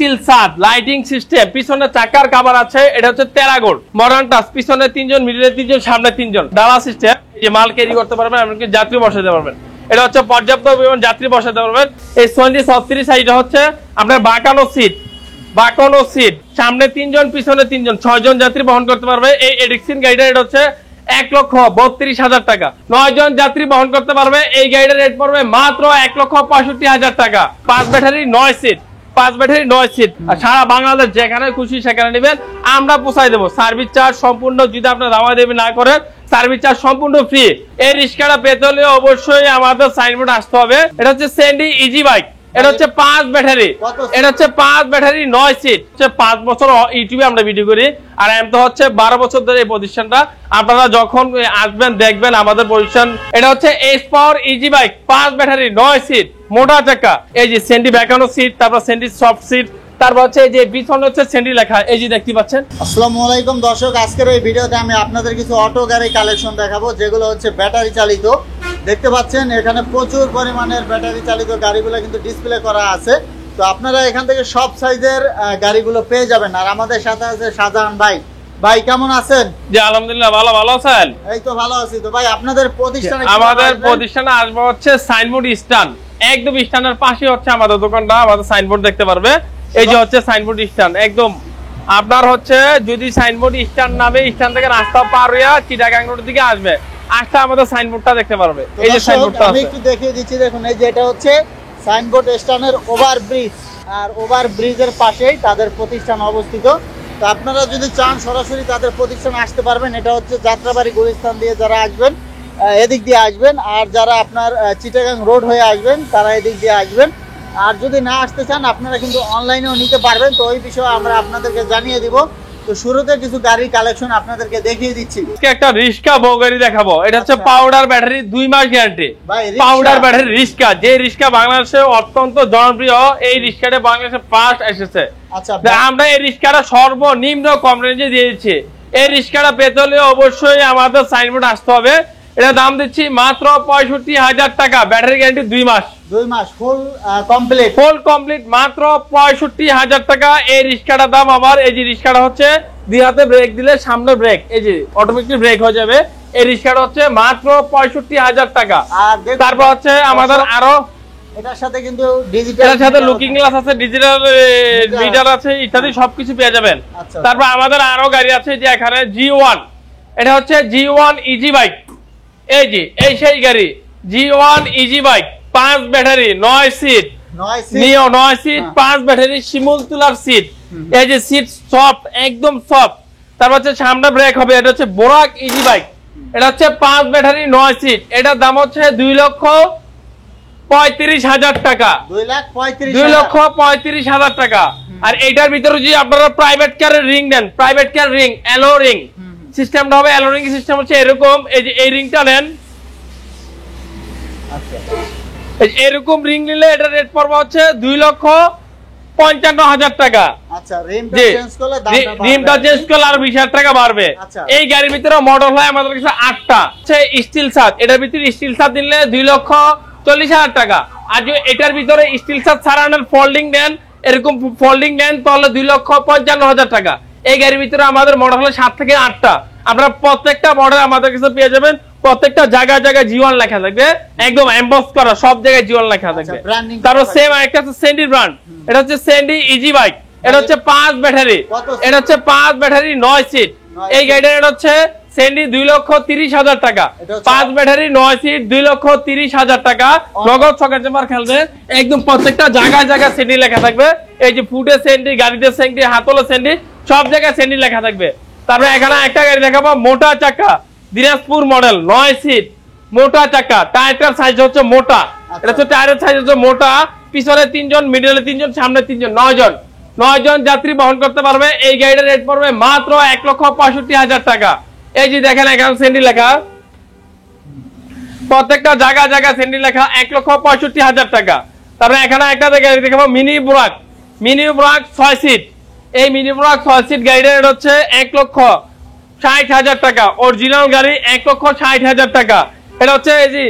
Still ছাদ, lighting system, পিছনে চাকার কভার আছে, এটা হচ্ছে টেরাগোল্ড, মডার্ন টাচ, পিছনে 3 জন, মিডলে 3 জন, সামনে 3 জন, ডালা সিস্টেম, এই যে মাল ক্যারি করতে পারবেন, এমনকি যাত্রী বসাতে পারবেন। এটা হচ্ছে পর্যাপ্ত পরিমাণ যাত্রী বসাতে পারবেন। এই 36 সাইডে হচ্ছে আপনার বাঁকানো সিট, সামনে 3 জন, পিছনে 3 জন, 6 জন যাত্রী বহন করতে পারবে। এই এডিক্সিন গাড়িটা এটা হচ্ছে 1,32,000 টাকা। 9 জন যাত্রী বহন করতে পারবে। এই গাড়িটার রেট পড়বে মাত্র 1,65,000 টাকা। 5 ব্যাটারি 9 সিট, আর সারা বাংলাদেশ যেখানে খুশি সেখানে নেবেন, আমরা পৌঁছাই দেবো। সার্ভিস চার্জ সম্পূর্ণ, যদি আপনার দামা দেবে না করেন, সার্ভিস চার্জ সম্পূর্ণ ফ্রি। এই রিক্সাটা পেতে হলে অবশ্যই আমাদের সাইনবোর্ড আসতে হবে। এটা হচ্ছে স্যান্ডি ইজি বাইক, এটা হচ্ছে 5 ব্যাটারি, এটা হচ্ছে 5 ব্যাটারি 9 সিট, 5 বছর ইউটিউবে আমরা ভিডিও করি, আর এম তো হচ্ছে 12 বছর ধরে এই প্রতিষ্ঠানটা। আপনারা যখন আসবেন দেখবেন আমাদের প্রতিষ্ঠান। এটা হচ্ছে S power easy bike, 5 battery 9 seat, মোটা চাকা, এই যে স্যান্ডি ব্যাকানো সিট, তারপর স্যান্ডি সফট সিট, তারপর হচ্ছে এই যে পিছনে হচ্ছে স্যান্ডি লেখা, এই যে দেখতে পাচ্ছেন। আসসালামু আলাইকুম দর্শক, আজকের এই ভিডিওতে আমি আপনাদের কিছু অটো গাড়ি কালেকশন দেখাবো, যেগুলো হচ্ছে ব্যাটারি চালিত। দেখতে পাচ্ছেন এখানে প্রচুর পরিমাণের ব্যাটারি চালিত গাড়িগুলো কিন্তু ডিসপ্লে করা আছে। তো আপনারা এখান থেকে সব সাইজের গাড়িগুলো পেয়ে যাবেন। আর আমাদের সাথে আছে শাহজাহান ভাই। ভাই কেমন আছেন? জি আলহামদুলিল্লাহ, ভালো আছেন? এই তো ভালো আছি। তো ভাই আপনাদের প্রতিষ্ঠানে, আমাদের প্রতিষ্ঠানে আসবে হচ্ছে সাইনবোর্ড স্ট্যান্ড, একদম স্ট্যান্ডের পাশে হচ্ছে আমাদের দোকানটা। আমাদের সাইনবোর্ড দেখতে পারবে, এই যে হচ্ছে সাইনবোর্ড স্ট্যান্ড। একদম আপনার হচ্ছে যদি সাইনবোর্ড স্ট্যান্ড নামে স্ট্যান্ড থেকে রাস্তা পার হইয়া চিটাগাং রোডের দিকে আসবে, আসলে আমাদের সাইনবোর্ডটা দেখতে পারবে। এই যে সাইনবোর্ডটা আমি একটু দেখিয়ে দিচ্ছি, দেখুন এই যে এটা হচ্ছে সাইনবোর্ড স্ট্যান্ডের ওভারব্রিজ, আর ওভারব্রিজের পাশেই তাদের প্রতিষ্ঠান অবস্থিত। তো আপনারা যদি চান সরাসরি তাদের প্রতিষ্ঠানে আসতে পারবেন। এটা হচ্ছে যাত্রাবাড়ি গুলিস্তান দিয়ে যারা আসবেন এদিক দিয়ে আসবেন, আর যারা আপনার চিটাগাং রোড হয়ে আসবেন তারা এদিক দিয়ে আসবেন। আর যদি না আসতে চান আপনারা কিন্তু অনলাইনেও নিতে পারবেন। তো ওই বিষয়ে আমরা আপনাদেরকে জানিয়ে দিব। তো শুরুতে কিছু গাড়ির কালেকশন আপনাদেরকে দেখিয়ে দিচ্ছি। একটা রিস্কা বউ গাড়ি দেখাবো। এটা হচ্ছে পাউডার ব্যাটারি, 2 মাস গ্যারান্টি। পাউডার ব্যাটারি রিস্কা, যে রিস্কা বাংলাদেশে অত্যন্ত জনপ্রিয়, এই রিস্কাটা বাংলাদেশে ফার্স্ট এসেছে। আচ্ছা, আমরা এই রিস্কাটা সর্বনিম্ন কম রেঞ্জে দিয়েছি। এই রিস্কাটা পেতে হলে অবশ্যই আমাদের সাইনবোর্ড আসতে হবে। এটা দাম দিচ্ছি মাত্র 65,000 টাকা। ব্যাটারি গ্যারান্টি 2 মাস ফুল কমপ্লিট মাত্র 65,000 টাকা। এই রিস্কাটার দাম আমার, এই যে রিস্কাটা হচ্ছে 2 হাতে ব্রেক দিলে সামনে ব্রেক, এই যে অটোমেটিক ব্রেক হয়ে যাবে। এই রিস্কাটা হচ্ছে মাত্র 65,000 টাকা। তারপর হচ্ছে আমাদের আরো এটার সাথে কিন্তু ডিজিটাল, এটার সাথে লুকিং গ্লাস আছে, ডিজিটাল মিটার আছে, ইত্যাদি সবকিছু পেয়ে যাবেন। তারপর আমাদের আরো গাড়ি আছে, যে এখানে G1, এটা হচ্ছে G1 ইজি বাইক, এই যে এই সেই গাড়ি G1 easy bike, 5 battery 9 seat, নিও 9 সিট, 5 ব্যাটারি শিমুল তুলার সিট, এই যে সিট সফট, একদম সফট। তারপর হচ্ছে সামনে ব্রেক হবে। এটা হচ্ছে বোরাক ইজি বাইক, এটা হচ্ছে 5 ব্যাটারি 9 সিট, এটার দাম হচ্ছে 2,35,000 টাকা। 2,35,000 টাকা। আর এইটার ভিতরে যদি আপনারা প্রাইভেট কারের রিং নেন, private car ring, aloe ring সিস্টেমটা হবে। অ্যালো রিং সিস্টেম হচ্ছে এরকম, এই যে এই রিংটা নেন, এরকম রিং নিলে এটা রেট পড়বে হচ্ছে 2,55,000 টাকা। আচ্ছা, রিমটা চেঞ্জ করলে আর 20,000 টাকা বাড়বে। এই গাড়ির ভিতরে মডেল হয় আমাদের কাছে 8টা। স্টিল ছাদ, এটার ভিতরে স্টিল ছাদ দিলে 2,40,000 টাকা। আর যদি এটার ভিতরে স্টিল ছাদ ছাড়া ফোল্ডিং নেন, এরকম ফোল্ডিং নেন, তাহলে 2,55,000 টাকা। এই গাড়ির ভিতরে আমাদের মডেল হলো 7 থেকে 8টা। আপনারা প্রত্যেকটা মডেল আমাদের কাছে পেয়ে যাবেন। প্রত্যেকটা জায়গায় G1 লেখা থাকবে, একদম এমবস করা, সব জায়গায় G1 লেখা থাকবে। তারপর সেম একটা আছে স্যান্ডি ব্র্যান্ড, এটা হচ্ছে স্যান্ডি ইজি বাইক, এটা হচ্ছে 5 ব্যাটারি, এটা হচ্ছে 5 ব্যাটারি 9 সিট। এই গাড়িটার এটা হচ্ছে স্যান্ডি 2,30,000 টাকা। 5 ব্যাটারি 9 সিট, 2,30,000 টাকা। নগদ সকাল চেম্বার খেলবে, একদম প্রত্যেকটা জায়গায় স্যান্ডি লেখা থাকবে। এই যে ফুটে স্যান্ডি, গাড়িতে স্যান্ডি, হাতলে স্যান্ডি, সব জায়গায় স্যান্ডি লেখা থাকবে। তারপরে এখানে একটা গাড়ি দেখাবো, মোটা চাকা, দিনাজপুর মডেল, 9 সিট, মোটা চাকা, টায়ারটার সাইজ হচ্ছে মোটা। এটা হচ্ছে টায়ারের সাইজ হচ্ছে মোটা, পিছনে 3 জন, মিডলে 3 জন, সামনে 3 জন, 9 জন যাত্রী বহন করতে পারবে। এই গাড়িটার রেট পড়বে মাত্র 1,65,000 টাকা। এই যে দেখেন এখানে স্যান্ডি লেখা, প্রত্যেকটা জায়গায় স্যান্ডি লেখা, 1,65,000 টাকা। তারপরে এখানে একটা গাড়ি দেখাবো, মিনি বুরাক 6 সিট। এই মিনি বুরাক 6 সিট গাড়িটার রেট হচ্ছে 1,60,000 টাকা। অরিজিনাল গাড়ি 1,60,000 টাকা। এটা হচ্ছে এই যে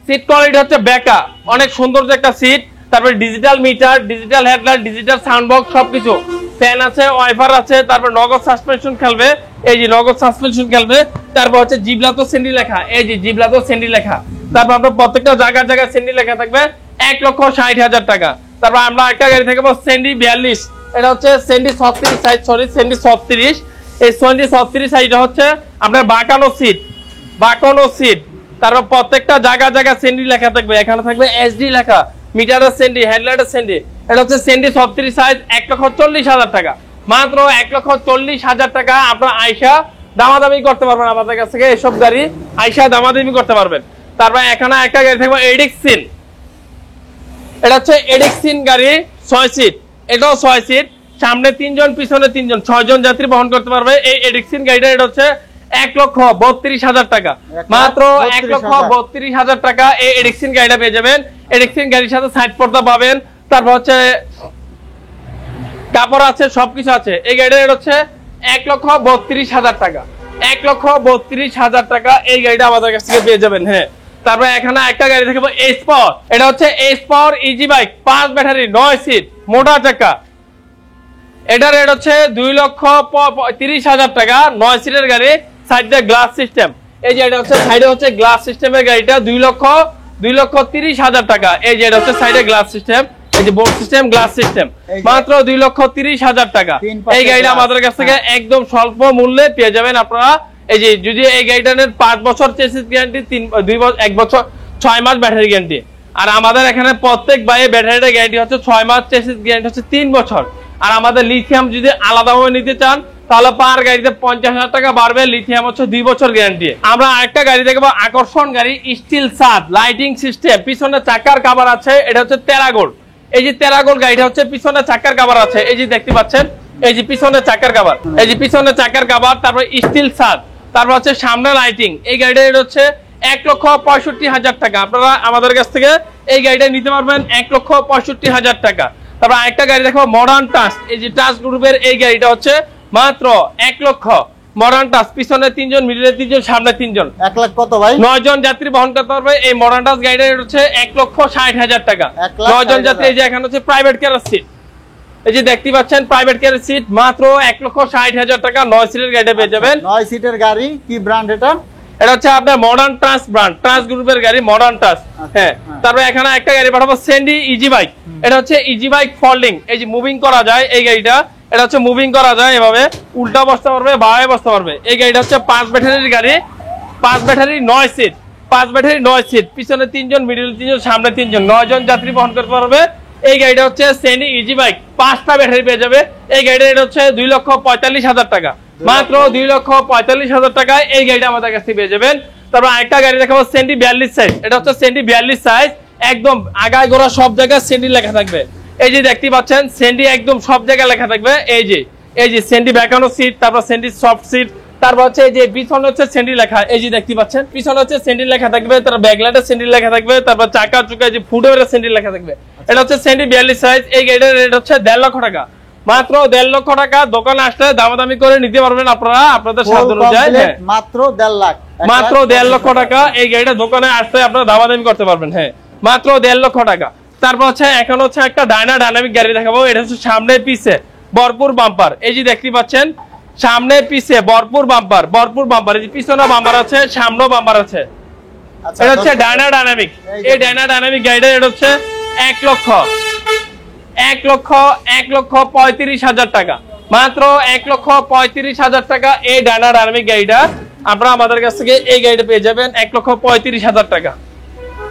সিট কোয়ালিটি হচ্ছে বেকা, অনেক সুন্দর একটা সিট। তারপর digital meter, digital headlight, digital sound box সবকিছু, ফ্যান আছে, ওয়াইফার আছে, তারপর নগদ সাসপেনশন খেলবে, এই যে নগদ সাসপেনশন খেলবে, তারপর হচ্ছে জিবলাতো সেন্ডি লেখা, এই যে জিবলাতো সেন্ডি লেখা, তারপর আপনার প্রত্যেকটা জায়গায় জায়গায় সেন্ডি লেখা থাকবে 1,60,000 টাকা। তারপর আমরা একটা গাড়ি থাকবো সেন্ডি 42, এটা হচ্ছে সেন্ডি 36 সাইজ, সরি সেন্ডি 36, এই সেন্ডি 36 সাইজটা হচ্ছে আপনার বাঁকানো সিট, তারপর প্রত্যেকটা জায়গা জায়গা সেন্ডি লেখা থাকবে, এখানে থাকবে এসডি লেখা, মিটারের সেন্ডি, হেডলাইটের সেন্ডি, এটা হচ্ছে সেন্ডি 36 সাইজ, 1,40,000 টাকা, মাত্র 1,40,000 টাকা। আপনার আয়সা দামাদামি করতে পারবেন আমাদের কাছ থেকে, এসব গাড়ি আয়সা দামাদামি করতে পারবেন। তারপর এখানে একটা গাড়ি থাকবে এডিক্সিন, এটা হচ্ছে এডিক্সিন গাড়ি 6 সিট, এটাও 6 সিট, সামনে 3 জন পিছনে 3 জন, 6 জন যাত্রী বহন করতে পারবে এই এডিক্সিন গাড়িটা। এটা হচ্ছে 1,32,000 টাকা, মাত্র 1,32,000 টাকা এই এডিক্সিন গাড়িটা পেয়ে যাবেন। এডিক্সিন গাড়ির সাথে সাইড পর্দা পাবেন, তারপর হচ্ছে কাপড় আছে, সবকিছু আছে। এই গাড়িটা এটা হচ্ছে 1,32,000 টাকা, 1,32,000 টাকা এই গাড়িটা আমাদের কাছ থেকে পেয়ে যাবেন। হ্যাঁ, তারপরে এখানে একটা গাড়ি থাকবে এস পাওয়ার, এটা হচ্ছে S power easy bike, 5 battery, 9 seat, মোটা চাকা। এটার রেট হচ্ছে 2,30,000 টাকা, 9 সিটের গাড়ি, সাইডে গ্লাস সিস্টেম, এই যে এটা হচ্ছে সাইডে হচ্ছে গ্লাস সিস্টেমের গাড়িটা 2,30,000 টাকা। এই যে এটা হচ্ছে সাইডে গ্লাস সিস্টেম, এই যে বোর্ড সিস্টেম, গ্লাস সিস্টেম, মাত্র 2,30,000 টাকা। এই গাড়িটা আমাদের কাছ থেকে একদম স্বল্প মূল্যে পেয়ে যাবেন আপনারা। এই যে যদি এই গাড়িটা নেন 5 বছর চেসিস গ্যারান্টি, 1 বছর 6 মাস ব্যাটারি গ্যারান্টি। আর আমাদের এখানে প্রত্যেক বাইরে ব্যাটারিটা গ্যারান্টি হচ্ছে 6 মাস, চেসিস গ্যারান্টি হচ্ছে 3 বছর। আর আমাদের লিথিয়াম যদি আলাদাভাবে নিতে চান তাহলে পার গাড়িতে 50,000 টাকা বাড়বে, লিথিয়াম হচ্ছে 2 বছর গ্যারান্টি। আমরা আরেকটা গাড়ি দেখবো আকর্ষণ গাড়ি, স্টিল ছাদ, লাইটিং সিস্টেম, পিছনে চাকার কভার আছে, এটা হচ্ছে টেরাগোল্ড। এই যে টেরাগোল্ড গাড়িটা হচ্ছে পিছনে চাকার কভার আছে, এই যে দেখতে পাচ্ছেন, এই যে পিছনে চাকার কভার, এই যে পিছনে চাকার কভার, তারপর স্টিল ছাদ, তারপর হচ্ছে সামনে লাইটিং। এই গাড়িটা এটা হচ্ছে 1,65,000 টাকা। আপনারা আমাদের কাছ থেকে এই গাড়িটা নিতে পারবেন 1,65,000 টাকা। তারপর আরেকটা গাড়ি দেখো মডার্ন টাচ, এই যে টাচ গ্রুপের এই গাড়িটা হচ্ছে মাত্র 1 লক্ষ। মডার্ন টাচ, পিছনে 3 জন, মিডলে 3 জন, সামনে 3 জন, 1 লাখ কত ভাই? 9 জন যাত্রী বহন করতে পারবে এই মডার্ন টাচ গাড়িটা হচ্ছে 1,60,000 টাকা, 9 জন যাত্রী। এই যে এখানে হচ্ছে প্রাইভেট কেয়ার সিট, এই যে দেখতে পাচ্ছেন প্রাইভেট কেয়ার সিট, মাত্র 1,60,000 টাকা, 9 সিটের গাড়িটা পেয়ে যাবেন। 9 সিটের গাড়ি, কি ব্র্যান্ড এটা? এটা হচ্ছে আপনার মডার্ন টাচ ব্র্যান্ড, টাচ গ্রুপের গাড়ি, মডার্ন টাচ। হ্যাঁ, তারপর এখানে একটা গাড়ি পাঠাবো সেন্ডি ইজি বাইক, এটা হচ্ছে ইজি বাইক ফোল্ডিং, এই যে মুভিং করা যায় এই গাড়িটা, এটা হচ্ছে মুভিং করা যায়, এভাবে উল্টা বসতে পারবে, বাঁয়ে বসতে পারবে। এই গাড়িটা হচ্ছে 5 ব্যাটারির গাড়ি, 5 ব্যাটারি 9 সিট, 5 ব্যাটারি 9 সিট, পিছনে 3 জন, মিডল 3 জন, সামনে 3 জন, 9 জন যাত্রী বহন করতে পারবে। এই গাড়িটা হচ্ছে সেন্ডি ইজি বাইক, 5টা ব্যাটারি পেয়ে যাবে। এই গাড়িটা এটা হচ্ছে 2,45,000 টাকা, মাত্র 2,45,000 টাকায় এই গাড়িটা আমাদের কাছ থেকে পেয়ে যাবেন। তারপর আরেকটা গাড়ি দেখাবো সেন্ডি 42 সাইজ, এটা হচ্ছে সেন্ডি 42 সাইজ, একদম আগায় গোড়া সব জায়গায় সেন্ডি লেখা থাকবে। এই যে দেখতে পাচ্ছেন সেন্ডি একদম সব জায়গায় লেখা থাকবে, এই যে সেন্ডি ব্যাকানো সিট, তারপর সেন্ডি সফট সিট, তারপর হচ্ছে এই যে পিছনে হচ্ছে সেন্ডি লেখা, এই যে দেখতে পাচ্ছেন পিছনে হচ্ছে সেন্ডি লেখা থাকবে, তারপর ব্যাকলাইটের সেন্ডি লেখা থাকবে, তারপর চাকা চুকা যে ফুটওভারের সেন্ডি লেখা থাকবে। এটা হচ্ছে সেন্ডি 42 সাইজ, এই গাড়িটার রেট হচ্ছে 1.5 লক্ষ টাকা, মাত্র 1.5 লক্ষ টাকা। দোকানে আসলে দামাদামি করে নিতে পারবেন আপনারা আপনাদের সাধ্য অনুযায়ী। মাত্র 1.5 লাখ, মাত্র 1.5 লক্ষ টাকা এই গাড়িটা দোকানে আসলে আপনারা দামাদামি করতে পারবেন। হ্যাঁ, মাত্র 1.5 লক্ষ টাকা। তারপর হচ্ছে এখন হচ্ছে একটা ডাইনামিক গাড়ি দেখাবো, এটা হচ্ছে সামনে পিছে ভরপুর বাম্পার, এই যে দেখতে পাচ্ছেন সামনে পিছে ভরপুর বাম্পার, এই যে পিছনে বাম্পার আছে, সামনেও বাম্পার আছে। এটা হচ্ছে ডাইনামিক, এই ডাইনামিক গাড়িটা এটা হচ্ছে 1,35,000 টাকা, মাত্র 1,35,000 টাকা এই ডাইনামিক গাড়িটা আপনারা আমাদের কাছ থেকে এই গাড়িটা পেয়ে যাবেন 1,35,000 টাকা।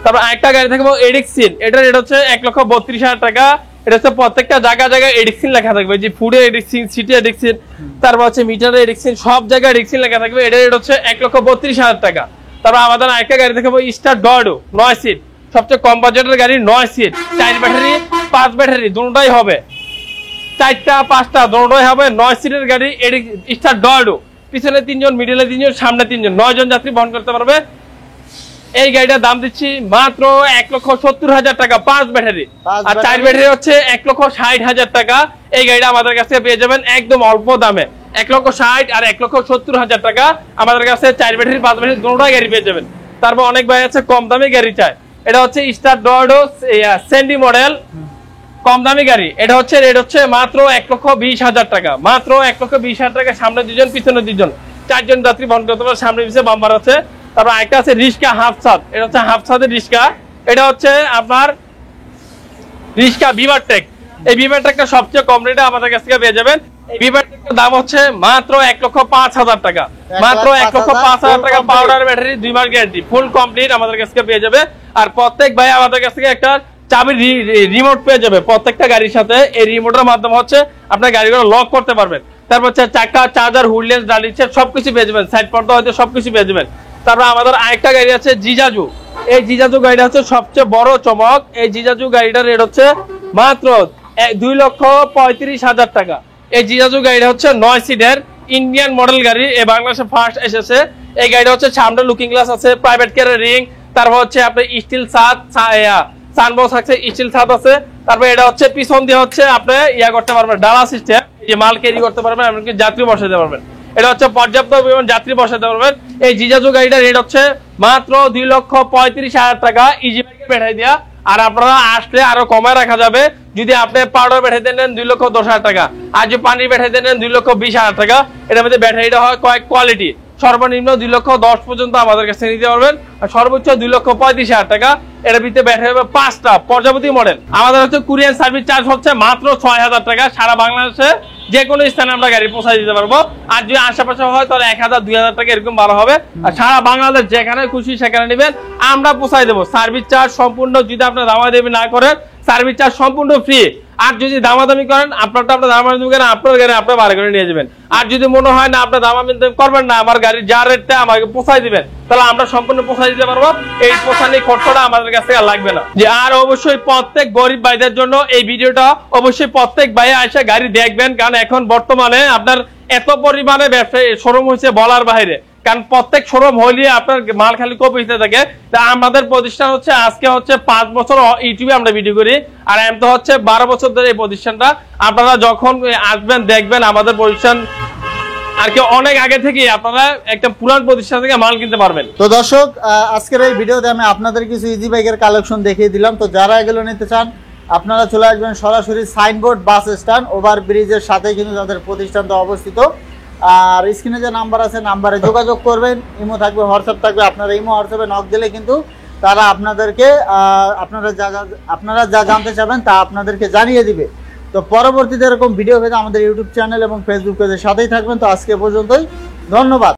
তারপর আরেকটা গাড়ি থাকবো এডিক্সিন, এটার রেট হচ্ছে 1,32,000 টাকা। এটা হচ্ছে প্রত্যেকটা জায়গায় এডিক্সিন লেখা থাকবে, যে ফুডে এডিক্সিন, সিটি এডিক্সিন, তারপর হচ্ছে মিটারে এডিক্সিন, সব জায়গায় এডিক্সিন লেখা থাকবে। এটার রেট হচ্ছে 1,32,000 টাকা। তারপর আমাদের আরেকটা গাড়ি দেখাবো স্টার ডর্ডো, 9 সিট, সবচেয়ে কম বাজেটের গাড়ি, 9 সিট, 4 ব্যাটারি 5 ব্যাটারি দুটোটাই হবে, 4টা 5টা দুটোটাই হবে, 9 সিটের গাড়ি স্টার ডর্ডো, পিছনে 3 জন, মিডলে 3 জন, সামনে 3 জন, 9 জন যাত্রী বহন করতে পারবে। এই গাড়িটার দাম দিচ্ছি মাত্র 1,70,000 টাকা, 5 ব্যাটারি, আর 4 ব্যাটারি হচ্ছে 1,60,000 টাকা। এই গাড়িটা আমাদের কাছে পেয়ে যাবেন একদম অল্প দামে, 1,60,000 আর 1,70,000 টাকা আমাদের কাছে 4 ব্যাটারি 5 ব্যাটারি দুটোটাই গাড়ি পেয়ে যাবেন। তারপর অনেক ভাই আছে কম দামে গাড়ি চায়, এটা হচ্ছে স্টার ডরডো স্যান্ডি মডেল, কম দামি গাড়ি। এটা হচ্ছে রেট হচ্ছে মাত্র 1,20,000 টাকা, মাত্র 1,20,000 টাকা। সামনে 2 জন পিছনে 2 জন, 4 জন যাত্রী বহন করতে পারে। সামনে পিছনে বাম্পার আছে। তারপর একটা আছে রিস্কা হাফ ছাদ, এটা হচ্ছে হাফ ছাদের রিস্কা। এটা হচ্ছে আপনার রিস্কা বিভারটেক। এই বিভারটেকটা সবচেয়ে কম রেটে আমাদের কাছ থেকে পেয়ে যাবেন। এই বিভারটেকটার দাম হচ্ছে মাত্র 1,05,000 টাকা, মাত্র 1,05,000 টাকা। পাউডার ব্যাটারি 2 মাস গ্যারান্টি, ফুল কমপ্লিট আমাদের কাছ থেকে পেয়ে যাবে। আর প্রত্যেক ভাই আমাদের কাছ থেকে একটা চাবির রিমোট পেয়ে যাবে প্রত্যেকটা গাড়ির সাথে। এই রিমোটের মাধ্যমে হচ্ছে আপনার গাড়িগুলো লক করতে পারবেন। তারপর হচ্ছে চাকা, চার্জার, হুইললেস, ডালিচের সবকিছু পেয়ে যাবেন। সাইড পর্দা হয়তো সবকিছু পেয়ে যাবেন। তারপর আমাদের আরেকটা গাড়ি আছে জিজাজু। এই জিজাজু গাড়িটা হচ্ছে সবচেয়ে বড় চমক। এই জিজাজু গাড়িটার রেট হচ্ছে মাত্র 2,35,000 টাকা। এই জিজাজু গাড়িটা হচ্ছে 9 সিটের ইন্ডিয়ান মডেল গাড়ি, এই বাংলাদেশে ফার্স্ট এসেছে। এই গাড়িটা হচ্ছে সামনে লুকিং গ্লাস আছে, প্রাইভেট কেয়ারের রিং, তারপর হচ্ছে আপনার স্টিল ছাদ, সানবক্স আছে, স্টিল ছাদ আছে। তারপর এটা হচ্ছে পিছন দিয়ে হচ্ছে আপনি করতে পারবেন ডালা সিস্টেম, যে মাল ক্যারি করতে পারবেন, এমনকি যাত্রী বসাতে পারবেন। এটা হচ্ছে পর্যাপ্ত পরিমাণ যাত্রী বসাতে পারবেন। এই জিজাজু গাড়িটার রেট হচ্ছে মাত্র 2,35,000 টাকা ইজি বাইকে পাঠাই দেয়া। আর আপনারা আসলে আরো কমায় রাখা যাবে। যদি আপনি পাউডার পাঠাইতে নেন 2,10,000 টাকা, আর যদি পানি পাঠাইতে নেন 2,20,000 টাকা। এটার মধ্যে ব্যাটারিটা হয় কয়েক কোয়ালিটি, সর্বনিম্ন 2,10,000 পর্যন্ত আমাদের কাছে নিতে পারবেন, আর সর্বোচ্চ 2,35,000 টাকা। এটার ভিতরে ব্যাটারি হবে 5টা প্রজাপতি মডেল। আমাদের হচ্ছে কুরিয়ার সার্ভিস চার্জ হচ্ছে মাত্র 6,000 টাকা। সারা বাংলাদেশে যে কোনো স্থানে আমরা গাড়ি পৌঁছায় দিতে পারবো। আর যদি আশেপাশে হয় তাহলে 1,000-2,000 টাকা এরকম ভালো হবে। আর সারা বাংলাদেশ যেখানে খুশি সেখানে নেবেন, আমরা পৌঁছায় দেবো। সার্ভিস চার্জ সম্পূর্ণ, যদি আপনার দামাদামি না করেন সার্ভিস চার্জ সম্পূর্ণ ফ্রি। আর যদি দামাদামি করেন, আপনারটা আপনার দামাদামি করেন, আপনার গাড়ি আপনার বাড়ি করে নিয়ে যাবেন। আর যদি মনে হয় না আপনার দামাদামি করবেন না, আমার গাড়ির যা রেটটা আমাকে পৌঁছায় দিবেন, তাহলে আমরা সম্পূর্ণ পৌঁছায় দিতে পারবো। এই পৌঁছানোর খরচটা আমাদের কাছ থেকে আর লাগবে না। যে আর অবশ্যই প্রত্যেক গরিব ভাইদের জন্য এই ভিডিওটা অবশ্যই প্রত্যেক ভাই এসে গাড়ি দেখবেন, কারণ এখন বর্তমানে আপনার এত পরিমাণে ব্যবসায়ী শোরুম হয়েছে বলার বাইরে। কারণ প্রত্যেক শোরুম হইলে আপনার মাল খালি কপিতে থাকে। তা আমাদের প্রতিষ্ঠান হচ্ছে আজকে হচ্ছে 5 বছর ইউটিউবে আমরা ভিডিও করি, আর আমি তো হচ্ছে 12 বছর ধরে এই প্রতিষ্ঠানটা। আপনারা যখন আসবেন দেখবেন আমাদের প্রতিষ্ঠান আর কি অনেক আগে থেকে আপনারা একটা পুরান প্রতিষ্ঠান থেকে মাল কিনতে পারবেন। তো দর্শক, আজকের এই ভিডিওতে আমি আপনাদের কিছু ইজি বাইকের কালেকশন দেখিয়ে দিলাম। তো যারা এগুলো নিতে চান আপনারা চলে আসবেন সরাসরি সাইনবোর্ড বাস স্ট্যান্ড, ওভার ব্রিজের সাথে কিন্তু তাদের প্রতিষ্ঠানটা অবস্থিত। আর স্ক্রিনে যে নাম্বার আছে নাম্বারে যোগাযোগ করবেন। ইমো থাকবে, হোয়াটসঅ্যাপ থাকবে। আপনারা ইমো হোয়াটসঅ্যাপে নক দিলে কিন্তু তারা আপনাদেরকে আপনারা যা জানতে চাবেন তা আপনাদেরকে জানিয়ে দিবে। তো পরবর্তীতে এরকম ভিডিও পেতে আমাদের ইউটিউব চ্যানেল এবং ফেসবুক পেজের সাথেই থাকবেন। তো আজকে পর্যন্তই, ধন্যবাদ।